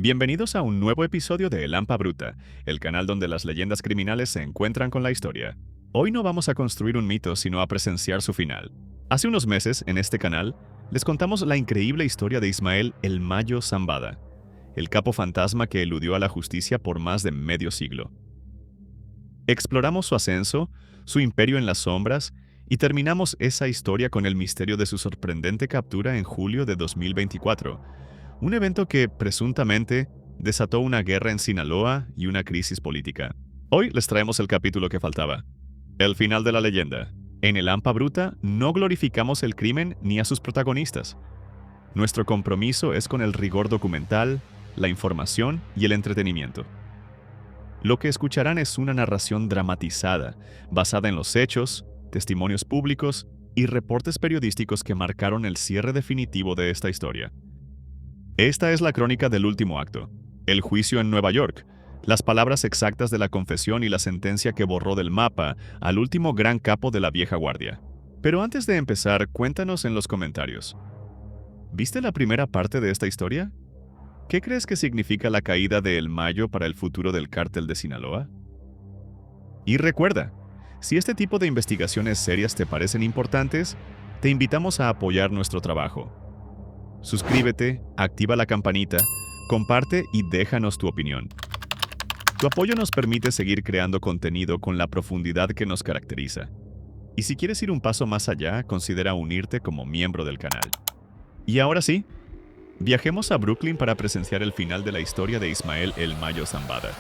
Bienvenidos a un nuevo episodio de El Hampa Bruta, el canal donde las leyendas criminales se encuentran con la historia. Hoy no vamos a construir un mito, sino a presenciar su final. Hace unos meses, en este canal, les contamos la increíble historia de Ismael El Mayo Zambada, el capo fantasma que eludió a la justicia por más de medio siglo. Exploramos su ascenso, su imperio en las sombras, y terminamos esa historia con el misterio de su sorprendente captura en julio de 2024, un evento que, presuntamente, desató una guerra en Sinaloa y una crisis política. Hoy les traemos el capítulo que faltaba, el final de la leyenda. En El Hampa Bruta no glorificamos el crimen ni a sus protagonistas. Nuestro compromiso es con el rigor documental, la información y el entretenimiento. Lo que escucharán es una narración dramatizada, basada en los hechos, testimonios públicos y reportes periodísticos que marcaron el cierre definitivo de esta historia. Esta es la crónica del último acto, el juicio en Nueva York, las palabras exactas de la confesión y la sentencia que borró del mapa al último gran capo de la vieja guardia. Pero antes de empezar, cuéntanos en los comentarios. ¿Viste la primera parte de esta historia? ¿Qué crees que significa la caída de El Mayo para el futuro del cártel de Sinaloa? Y recuerda, si este tipo de investigaciones serias te parecen importantes, te invitamos a apoyar nuestro trabajo. Suscríbete, activa la campanita, comparte y déjanos tu opinión. Tu apoyo nos permite seguir creando contenido con la profundidad que nos caracteriza. Y si quieres ir un paso más allá, considera unirte como miembro del canal. Y ahora sí, viajemos a Brooklyn para presenciar el final de la historia de Ismael El Mayo Zambada.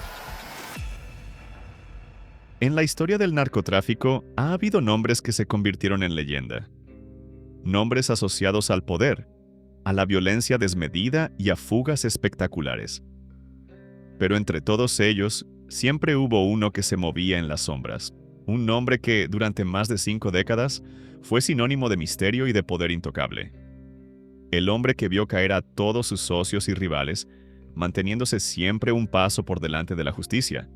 En la historia del narcotráfico ha habido nombres que se convirtieron en leyenda. Nombres asociados al poder, a la violencia desmedida y a fugas espectaculares. Pero entre todos ellos, siempre hubo uno que se movía en las sombras. Un nombre que, durante más de 5 décadas, fue sinónimo de misterio y de poder intocable. El hombre que vio caer a todos sus socios y rivales, manteniéndose siempre un paso por delante de la justicia.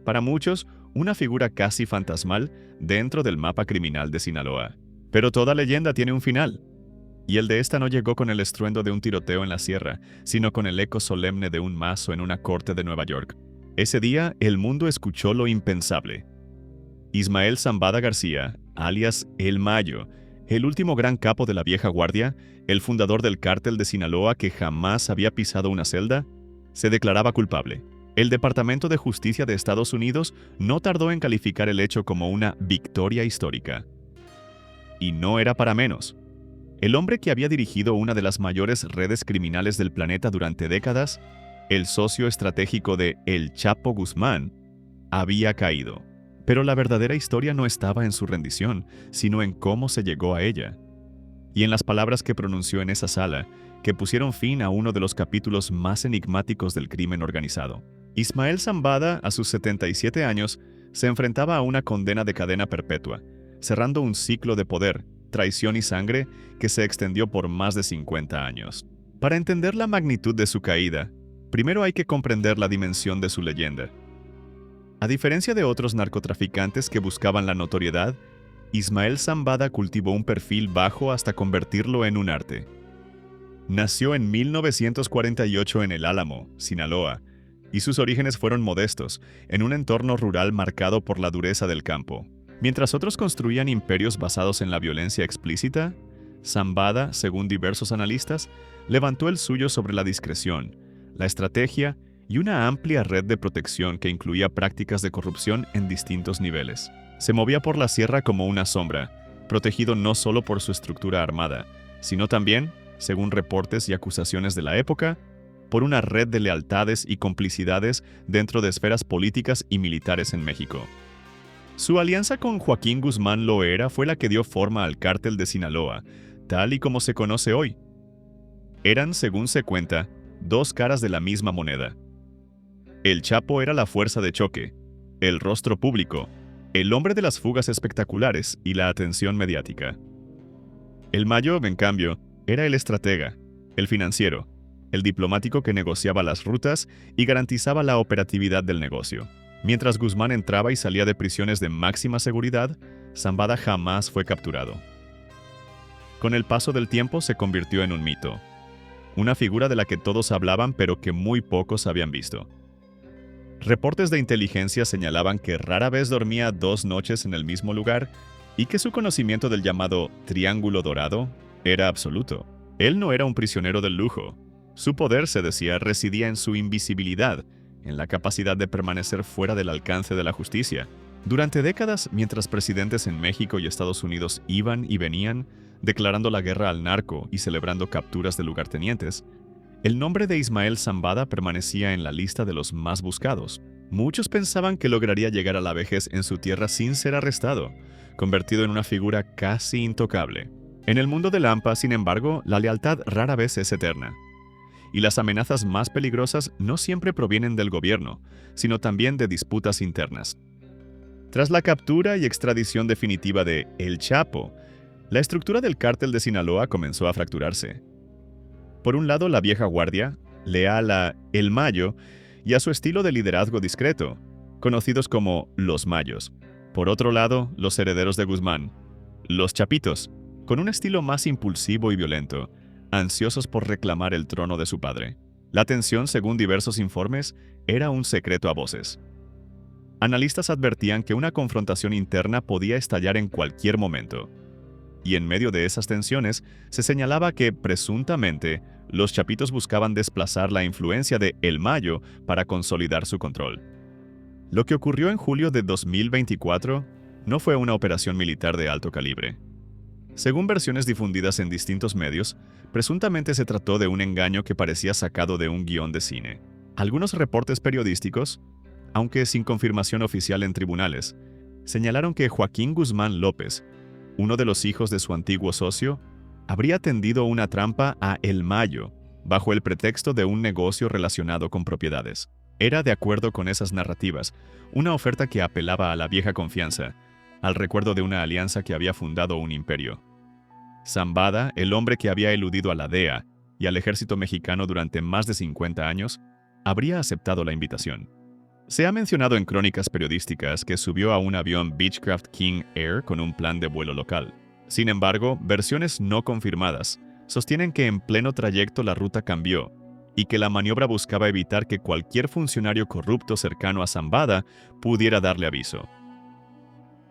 Para muchos, una figura casi fantasmal dentro del mapa criminal de Sinaloa. Pero toda leyenda tiene un final. Y el de esta no llegó con el estruendo de un tiroteo en la sierra, sino con el eco solemne de un mazo en una corte de Nueva York. Ese día, el mundo escuchó lo impensable. Ismael Zambada García, alias El Mayo, el último gran capo de la vieja guardia, el fundador del cártel de Sinaloa que jamás había pisado una celda, se declaraba culpable. El Departamento de Justicia de Estados Unidos no tardó en calificar el hecho como una victoria histórica. Y no era para menos. El hombre que había dirigido una de las mayores redes criminales del planeta durante décadas, el socio estratégico de El Chapo Guzmán, había caído. Pero la verdadera historia no estaba en su rendición, sino en cómo se llegó a ella. Y en las palabras que pronunció en esa sala, que pusieron fin a uno de los capítulos más enigmáticos del crimen organizado. Ismael Zambada, a sus 77 años, se enfrentaba a una condena de cadena perpetua, cerrando un ciclo de poder, traición y sangre que se extendió por más de 50 años. Para entender la magnitud de su caída, primero hay que comprender la dimensión de su leyenda. A diferencia de otros narcotraficantes que buscaban la notoriedad, Ismael Zambada cultivó un perfil bajo hasta convertirlo en un arte. Nació en 1948 en El Álamo, Sinaloa, y sus orígenes fueron modestos, en un entorno rural marcado por la dureza del campo. Mientras otros construían imperios basados en la violencia explícita, Zambada, según diversos analistas, levantó el suyo sobre la discreción, la estrategia y una amplia red de protección que incluía prácticas de corrupción en distintos niveles. Se movía por la sierra como una sombra, protegido no solo por su estructura armada, sino también, según reportes y acusaciones de la época, por una red de lealtades y complicidades dentro de esferas políticas y militares en México. Su alianza con Joaquín Guzmán Loera fue la que dio forma al cártel de Sinaloa, tal y como se conoce hoy. Eran, según se cuenta, dos caras de la misma moneda. El Chapo era la fuerza de choque, el rostro público, el hombre de las fugas espectaculares y la atención mediática. El Mayo, en cambio, era el estratega, el financiero, el diplomático que negociaba las rutas y garantizaba la operatividad del negocio. Mientras Guzmán entraba y salía de prisiones de máxima seguridad, Zambada jamás fue capturado. Con el paso del tiempo se convirtió en un mito. una figura de la que todos hablaban pero que muy pocos habían visto. Reportes de inteligencia señalaban que rara vez dormía 2 noches en el mismo lugar y que su conocimiento del llamado Triángulo Dorado era absoluto. Él no era un prisionero del lujo. Su poder, se decía, residía en su invisibilidad, en la capacidad de permanecer fuera del alcance de la justicia. Durante décadas, mientras presidentes en México y Estados Unidos iban y venían, declarando la guerra al narco y celebrando capturas de lugartenientes, el nombre de Ismael Zambada permanecía en la lista de los más buscados. Muchos pensaban que lograría llegar a la vejez en su tierra sin ser arrestado, convertido en una figura casi intocable. En el mundo del AMPA, sin embargo, la lealtad rara vez es eterna. Y las amenazas más peligrosas no siempre provienen del gobierno, sino también de disputas internas. Tras la captura y extradición definitiva de El Chapo, la estructura del cártel de Sinaloa comenzó a fracturarse. Por un lado, la vieja guardia, leal a El Mayo y a su estilo de liderazgo discreto, conocidos como los Mayos. Por otro lado, los herederos de Guzmán, los Chapitos, con un estilo más impulsivo y violento, ansiosos por reclamar el trono de su padre. La tensión, según diversos informes, era un secreto a voces. Analistas advertían que una confrontación interna podía estallar en cualquier momento. Y en medio de esas tensiones, se señalaba que, presuntamente, los Chapitos buscaban desplazar la influencia de El Mayo para consolidar su control. Lo que ocurrió en julio de 2024 no fue una operación militar de alto calibre. Según versiones difundidas en distintos medios, presuntamente se trató de un engaño que parecía sacado de un guión de cine. Algunos reportes periodísticos, aunque sin confirmación oficial en tribunales, señalaron que Joaquín Guzmán López, uno de los hijos de su antiguo socio, habría tendido una trampa a El Mayo bajo el pretexto de un negocio relacionado con propiedades. Era, de acuerdo con esas narrativas, una oferta que apelaba a la vieja confianza, al recuerdo de una alianza que había fundado un imperio. Zambada, el hombre que había eludido a la DEA y al ejército mexicano durante más de 50 años, habría aceptado la invitación. Se ha mencionado en crónicas periodísticas que subió a un avión Beechcraft King Air con un plan de vuelo local. Sin embargo, versiones no confirmadas sostienen que en pleno trayecto la ruta cambió y que la maniobra buscaba evitar que cualquier funcionario corrupto cercano a Zambada pudiera darle aviso.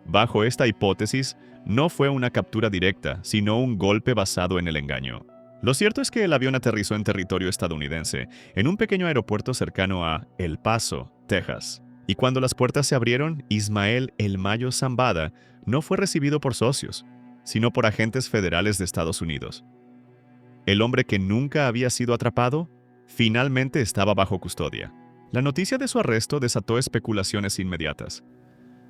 Bajo esta hipótesis, no fue una captura directa, sino un golpe basado en el engaño. Lo cierto es que el avión aterrizó en territorio estadounidense, en un pequeño aeropuerto cercano a El Paso, Texas. Y cuando las puertas se abrieron, Ismael El Mayo Zambada no fue recibido por socios, sino por agentes federales de Estados Unidos. El hombre que nunca había sido atrapado, finalmente estaba bajo custodia. La noticia de su arresto desató especulaciones inmediatas.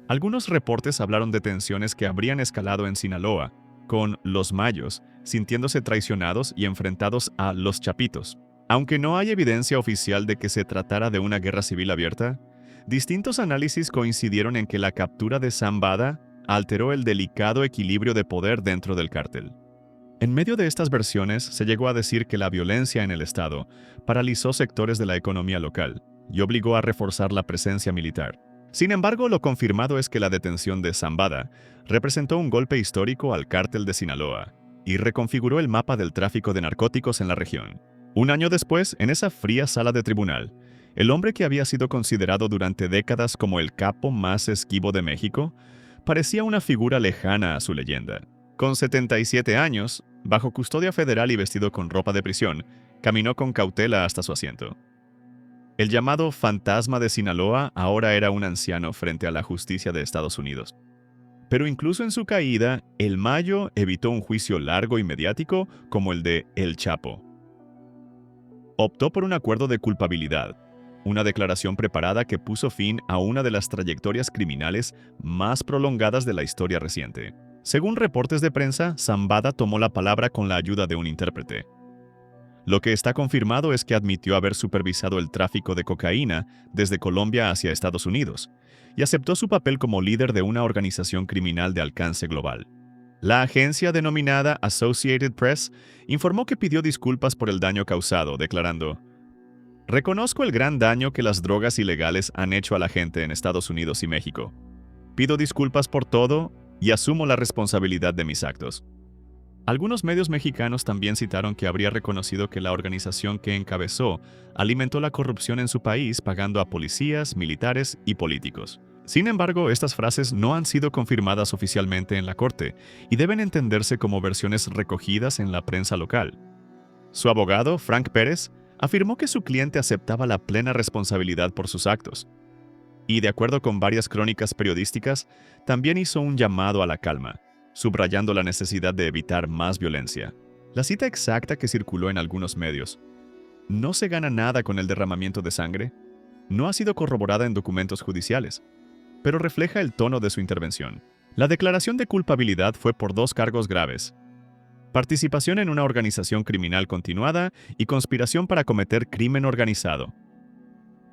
Algunos reportes hablaron de tensiones que habrían escalado en Sinaloa, con los Mayos sintiéndose traicionados y enfrentados a los Chapitos. Aunque no hay evidencia oficial de que se tratara de una guerra civil abierta, distintos análisis coincidieron en que la captura de Zambada alteró el delicado equilibrio de poder dentro del cártel. En medio de estas versiones, se llegó a decir que la violencia en el estado paralizó sectores de la economía local y obligó a reforzar la presencia militar. Sin embargo, lo confirmado es que la detención de Zambada representó un golpe histórico al cártel de Sinaloa y reconfiguró el mapa del tráfico de narcóticos en la región. Un año después, en esa fría sala de tribunal, el hombre que había sido considerado durante décadas como el capo más esquivo de México, parecía una figura lejana a su leyenda. Con 77 años, bajo custodia federal y vestido con ropa de prisión, caminó con cautela hasta su asiento. El llamado fantasma de Sinaloa ahora era un anciano frente a la justicia de Estados Unidos. Pero incluso en su caída, El Mayo evitó un juicio largo y mediático como el de El Chapo. Optó por un acuerdo de culpabilidad, una declaración preparada que puso fin a una de las trayectorias criminales más prolongadas de la historia reciente. Según reportes de prensa, Zambada tomó la palabra con la ayuda de un intérprete. Lo que está confirmado es que admitió haber supervisado el tráfico de cocaína desde Colombia hacia Estados Unidos y aceptó su papel como líder de una organización criminal de alcance global. La agencia denominada Associated Press informó que pidió disculpas por el daño causado, declarando: "Reconozco el gran daño que las drogas ilegales han hecho a la gente en Estados Unidos y México. Pido disculpas por todo y asumo la responsabilidad de mis actos". Algunos medios mexicanos también citaron que habría reconocido que la organización que encabezó alimentó la corrupción en su país pagando a policías, militares y políticos. Sin embargo, estas frases no han sido confirmadas oficialmente en la corte y deben entenderse como versiones recogidas en la prensa local. Su abogado, Frank Pérez, afirmó que su cliente aceptaba la plena responsabilidad por sus actos. Y de acuerdo con varias crónicas periodísticas, también hizo un llamado a la calma, subrayando la necesidad de evitar más violencia. La cita exacta que circuló en algunos medios, "No se gana nada con el derramamiento de sangre", no ha sido corroborada en documentos judiciales, pero refleja el tono de su intervención. La declaración de culpabilidad fue por 2 cargos graves: participación en una organización criminal continuada y conspiración para cometer crimen organizado.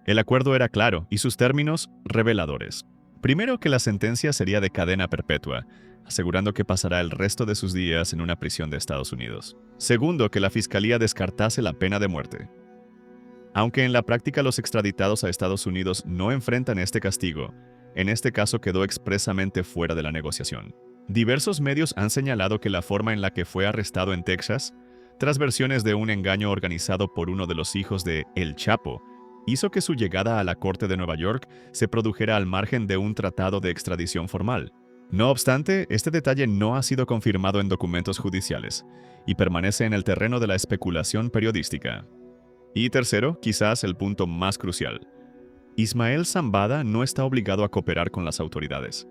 El acuerdo era claro y sus términos reveladores. Primero, que la sentencia sería de cadena perpetua, asegurando que pasará el resto de sus días en una prisión de Estados Unidos. Segundo, que la fiscalía descartase la pena de muerte. Aunque en la práctica los extraditados a Estados Unidos no enfrentan este castigo, en este caso quedó expresamente fuera de la negociación. Diversos medios han señalado que la forma en la que fue arrestado en Texas, tras versiones de un engaño organizado por uno de los hijos de El Chapo, hizo que su llegada a la Corte de Nueva York se produjera al margen de un tratado de extradición formal. No obstante, este detalle no ha sido confirmado en documentos judiciales y permanece en el terreno de la especulación periodística. Y tercero, quizás el punto más crucial: Ismael Zambada no está obligado a cooperar con las autoridades.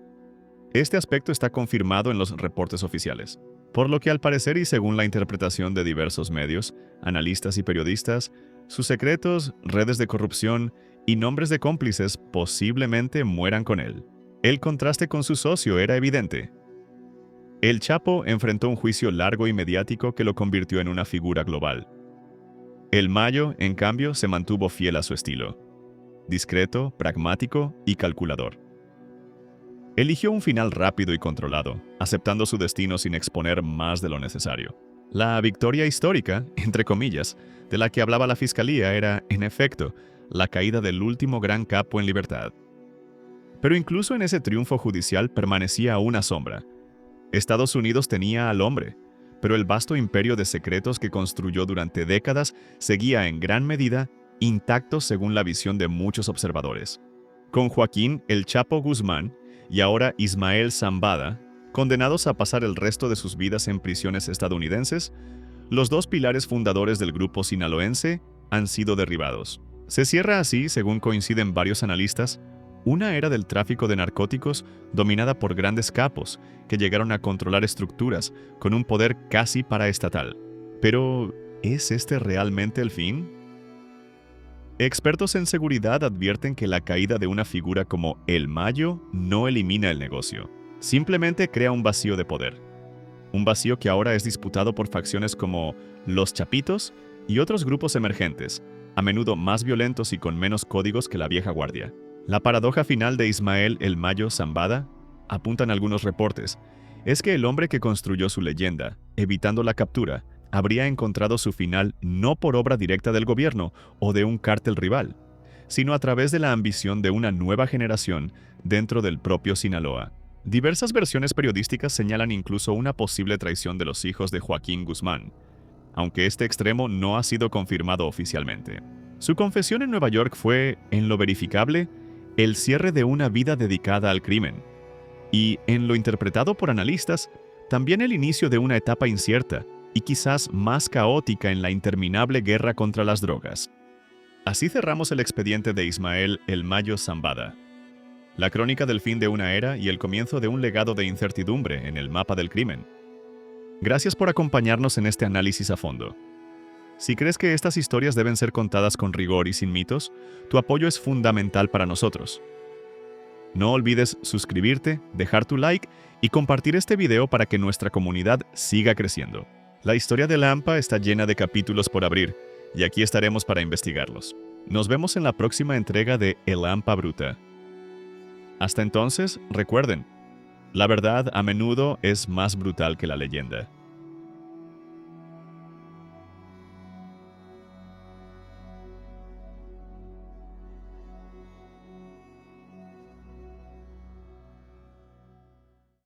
Este aspecto está confirmado en los reportes oficiales, por lo que al parecer y según la interpretación de diversos medios, analistas y periodistas, sus secretos, redes de corrupción y nombres de cómplices posiblemente mueran con él. El contraste con su socio era evidente. El Chapo enfrentó un juicio largo y mediático que lo convirtió en una figura global. El Mayo, en cambio, se mantuvo fiel a su estilo: discreto, pragmático y calculador. Eligió un final rápido y controlado, aceptando su destino sin exponer más de lo necesario. La victoria histórica, entre comillas, de la que hablaba la fiscalía era, en efecto, la caída del último gran capo en libertad. Pero incluso en ese triunfo judicial permanecía una sombra. Estados Unidos tenía al hombre, pero el vasto imperio de secretos que construyó durante décadas seguía en gran medida intacto según la visión de muchos observadores. Con Joaquín El Chapo Guzmán y ahora Ismael Zambada, condenados a pasar el resto de sus vidas en prisiones estadounidenses, los 2 pilares fundadores del grupo sinaloense han sido derribados. Se cierra así, según coinciden varios analistas, una era del tráfico de narcóticos dominada por grandes capos que llegaron a controlar estructuras con un poder casi paraestatal. Pero, ¿es este realmente el fin? Expertos en seguridad advierten que la caída de una figura como El Mayo no elimina el negocio, simplemente crea un vacío de poder. Un vacío que ahora es disputado por facciones como Los Chapitos y otros grupos emergentes, a menudo más violentos y con menos códigos que la vieja guardia. La paradoja final de Ismael El Mayo Zambada, apuntan algunos reportes, es que el hombre que construyó su leyenda, evitando la captura, habría encontrado su final no por obra directa del gobierno o de un cártel rival, sino a través de la ambición de una nueva generación dentro del propio Sinaloa. Diversas versiones periodísticas señalan incluso una posible traición de los hijos de Joaquín Guzmán, aunque este extremo no ha sido confirmado oficialmente. Su confesión en Nueva York fue, en lo verificable, el cierre de una vida dedicada al crimen, y, en lo interpretado por analistas, también el inicio de una etapa incierta y quizás más caótica en la interminable guerra contra las drogas. Así cerramos el expediente de Ismael El Mayo Zambada, la crónica del fin de una era y el comienzo de un legado de incertidumbre en el mapa del crimen. Gracias por acompañarnos en este análisis a fondo. Si crees que estas historias deben ser contadas con rigor y sin mitos, tu apoyo es fundamental para nosotros. No olvides suscribirte, dejar tu like y compartir este video para que nuestra comunidad siga creciendo. La historia de Lampa está llena de capítulos por abrir, y aquí estaremos para investigarlos. Nos vemos en la próxima entrega de El Lampa Bruta. Hasta entonces, recuerden, la verdad a menudo es más brutal que la leyenda.